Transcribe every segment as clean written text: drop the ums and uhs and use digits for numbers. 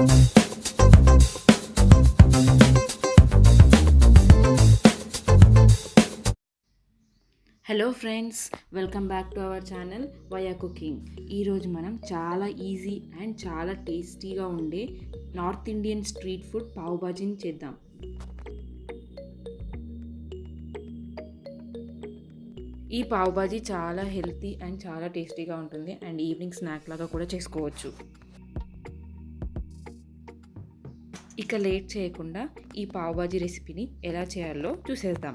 Hello friends, welcome back to our channel ViaCooking. ఈరోజు మనం చాలా ఈజీ అండ్ చాలా టేస్టీగా ఉండే north Indian street food pav భాజీని చేద్దాం. ఈ పావ్ భాజీ చాలా హెల్తీ అండ్ చాలా టేస్టీగా ఉంటుంది అండ్ ఈవినింగ్ స్నాక్ లాగా కూడా చేసుకోవచ్చు. ఇక లేట్ చేయకుండా ఈ పావ్ భాజీ రెసిపీని ఎలా చేయాలో చూసేద్దాం.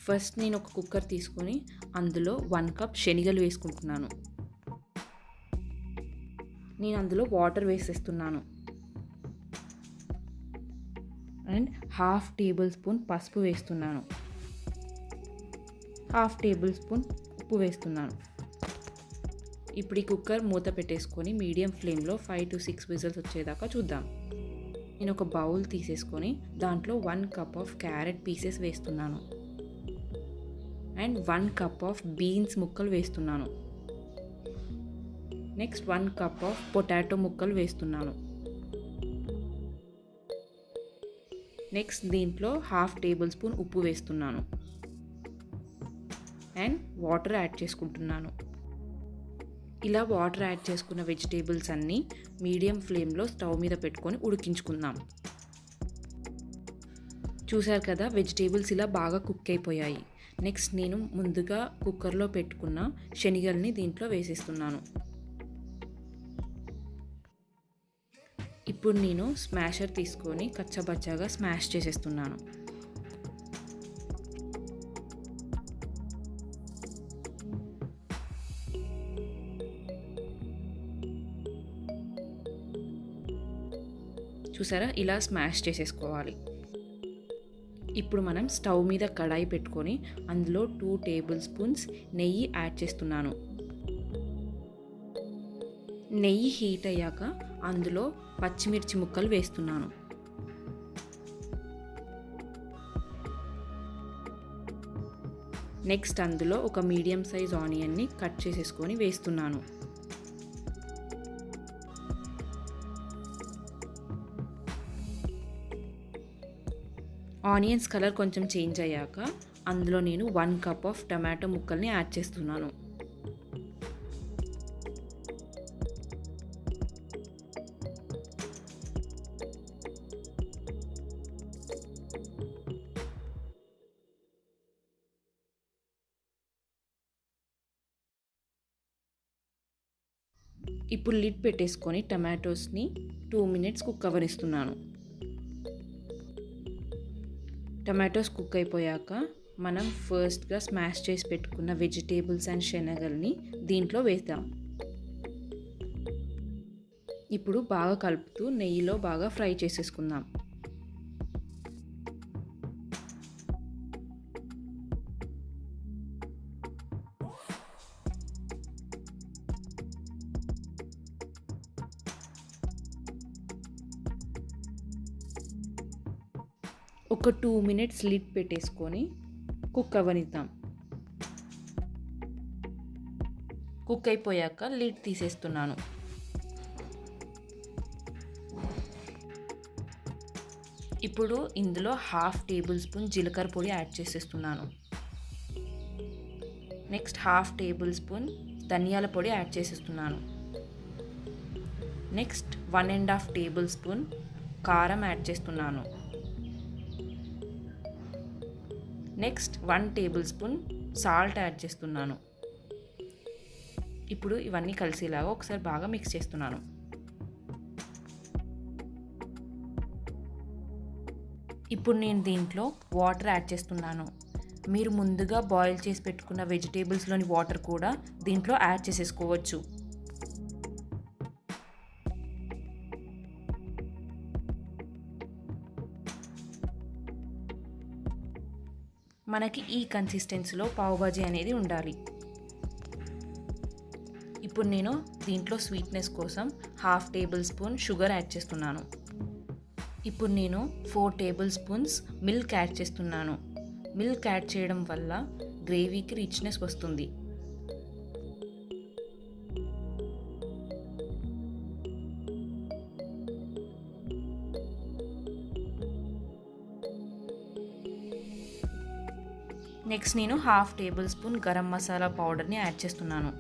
ఫస్ట్ నేను ఒక కుక్కర్ తీసుకొని అందులో 1 కప్ శనగలు వేసుకుంటున్నాను. నేను అందులో వాటర్ వేసేస్తున్నాను అండ్ 1/2 టేబుల్ స్పూన్ పసుపు వేస్తున్నాను, 1/2 టేబుల్ స్పూన్ ఉప్పు వేస్తున్నాను. ఇప్పుడు ఈ కుక్కర్ మూత పెట్టేసుకొని మీడియం ఫ్లేమ్లో 5 to 6 విజిల్స్ వచ్చేదాకా చూద్దాం. నేను ఒక బౌల్ తీసేసుకొని దాంట్లో 1 కప్ ఆఫ్ క్యారెట్ పీసెస్ వేస్తున్నాను అండ్ 1 కప్ ఆఫ్ బీన్స్ ముక్కలు వేస్తున్నాను. నెక్స్ట్ 1 కప్ ఆఫ్ పొటాటో ముక్కలు వేస్తున్నాను. నెక్స్ట్ దీంట్లో 1/2 టేబుల్ స్పూన్ ఉప్పు వేస్తున్నాను అండ్ వాటర్ యాడ్ చేసుకుంటున్నాను. ఇలా వాటర్ యాడ్ చేసుకున్న వెజిటేబుల్స్ అన్నీ మీడియం ఫ్లేమ్లో స్టవ్ మీద పెట్టుకొని ఉడికించుకుందాం. చూసారు కదా, వెజిటేబుల్స్ ఇలా బాగా కుక్ అయిపోయాయి. నెక్స్ట్ నేను ముందుగా కుక్కర్లో పెట్టుకున్న శనగల్ని దీంట్లో వేసేస్తున్నాను. ఇప్పుడు నేను స్మాషర్ తీసుకొని కచ్చబచ్చాగా స్మాష్ చేసేస్తున్నాను. చూసారా, ఇలా స్మాష్ చేసేసుకోవాలి. ఇప్పుడు మనం స్టవ్ మీద కడాయి పెట్టుకొని అందులో 2 టేబుల్ స్పూన్స్ నెయ్యి యాడ్ చేస్తున్నాను. నెయ్యి హీట్ అయ్యాక అందులో పచ్చిమిర్చి ముక్కలు వేస్తున్నాను. నెక్స్ట్ అందులో ఒక మీడియం సైజ్ ఆనియన్ని కట్ చేసేసుకొని వేస్తున్నాను. ఆనియన్స్ కలర్ కొంచెం చేంజ్ అయ్యాక అందులో నేను 1 కప్ ఆఫ్ టమాటో ముక్కల్ని యాడ్ చేస్తున్నాను. ఇప్పుడు లిడ్ పెట్టేసుకొని టమాటోస్ని 2 minutes కుక్ అవనిస్తున్నాను. టమాటోస్ కుక్ అయిపోయాక మనం ఫస్ట్గా స్మాష్ చేసి పెట్టుకున్న వెజిటేబుల్స్ అండ్ శనగల్ని దీంట్లో వేద్దాం. ఇప్పుడు బాగా కలుపుతూ నెయ్యిలో బాగా ఫ్రై చేసేసుకుందాం. ఒక 2 minutes లిడ్ పెట్టేసుకొని కుక్ అవనిద్దాం. కుక్ అయిపోయాక లిడ్ తీసేస్తున్నాను. ఇప్పుడు ఇందులో 1/2 టేబుల్ స్పూన్ జీలకర్ర పొడి యాడ్ చేసేస్తున్నాను. నెక్స్ట్ 1/2 టేబుల్ స్పూన్ ధనియాల పొడి యాడ్ చేసేస్తున్నాను. నెక్స్ట్ 1.5 టేబుల్ స్పూన్ కారం యాడ్ చేస్తున్నాను. Next 1 table spoon salt add చేస్తున్నాను. ఇప్పుడు ఇవన్నీ కలిసేలాగా ఒకసారి బాగా మిక్స్ చేస్తున్నాను. ఇప్పుడు నేను దీంట్లో వాటర్ యాడ్ చేస్తున్నాను. మీరు ముందుగా బాయిల్ చేసి పెట్టుకున్న వెజిటేబుల్స్లోని వాటర్ కూడా దీంట్లో యాడ్ చేసేసుకోవచ్చు. మనకి ఈ కన్సిస్టెన్సీలో పావ్ భాజీ అనేది ఉండాలి. ఇప్పుడు నేను దీంట్లో స్వీట్నెస్ కోసం 1/2 టేబుల్ స్పూన్ షుగర్ యాడ్ చేస్తున్నాను. ఇప్పుడు నేను 4 టేబుల్ స్పూన్స్ మిల్క్ యాడ్ చేస్తున్నాను. మిల్క్ యాడ్ చేయడం వల్ల గ్రేవీకి రిచ్నెస్ వస్తుంది. నెక్స్ట్ నేను 1/2 టేబుల్ స్పూన్ గరం మసాలా పౌడర్ని యాడ్ చేస్తున్నాను.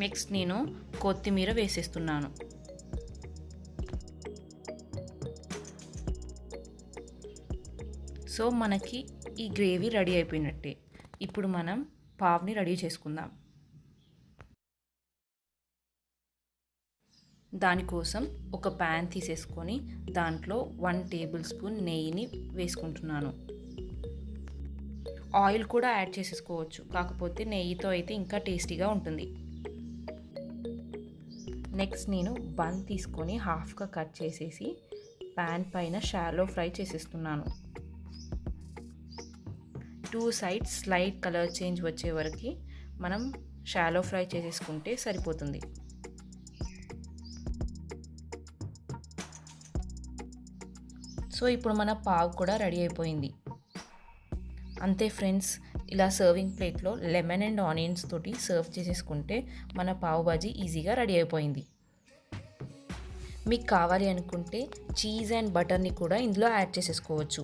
నెక్స్ట్ నేను కొత్తిమీర వేసేస్తున్నాను. సో మనకి ఈ గ్రేవీ రెడీ అయిపోయినట్టే. ఇప్పుడు మనం పావ్ని రెడీ చేసుకుందాం. దానికోసం ఒక ప్యాన్ తీసేసుకొని దాంట్లో 1 టేబుల్ స్పూన్ నెయ్యిని వేసుకుంటున్నాను. ఆయిల్ కూడా యాడ్ చేసేసుకోవచ్చు, కాకపోతే నెయ్యితో అయితే ఇంకా టేస్టీగా ఉంటుంది. నెక్స్ట్ నేను బన్ తీసుకొని హాఫ్గా కట్ చేసేసి ప్యాన్ పైన షాలో ఫ్రై చేసేస్తున్నాను. 2 సైడ్స్ స్లైట్ కలర్ చేంజ్ వచ్చే వరకు మనం షాలో ఫ్రై చేసేసుకుంటే సరిపోతుంది. సో ఇప్పుడు మన పావ్ కూడా రెడీ అయిపోయింది. అంతే ఫ్రెండ్స్, ఇలా సర్వింగ్ ప్లేట్లో లెమన్ అండ్ ఆనియన్స్ తోటి సర్వ్ చేసేసుకుంటే మన పావ్ భాజీ ఈజీగా రెడీ అయిపోయింది. మీకు కావాలి అనుకుంటే చీజ్ అండ్ బటర్ని కూడా ఇందులో యాడ్ చేసేసుకోవచ్చు.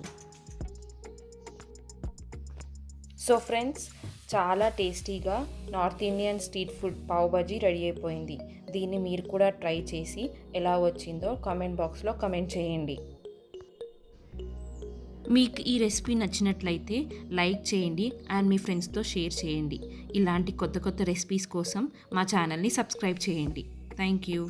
సో ఫ్రెండ్స్, చాలా టేస్టీగా north Indian street food pav bhaji ready అయిపోయింది. దీన్ని మీరు కూడా ట్రై చేసి ఎలా వచ్చిందో కామెంట్ బాక్స్లో కామెంట్ చేయండి. మీకు ఈ రెసిపీ నచ్చినట్లయితే లైక్ చేయండి అండ్ మీ ఫ్రెండ్స్తో షేర్ చేయండి. ఇలాంటి కొత్త కొత్త రెసిపీస్ కోసం మా ఛానల్ని సబ్స్క్రైబ్ చేయండి. Thank you.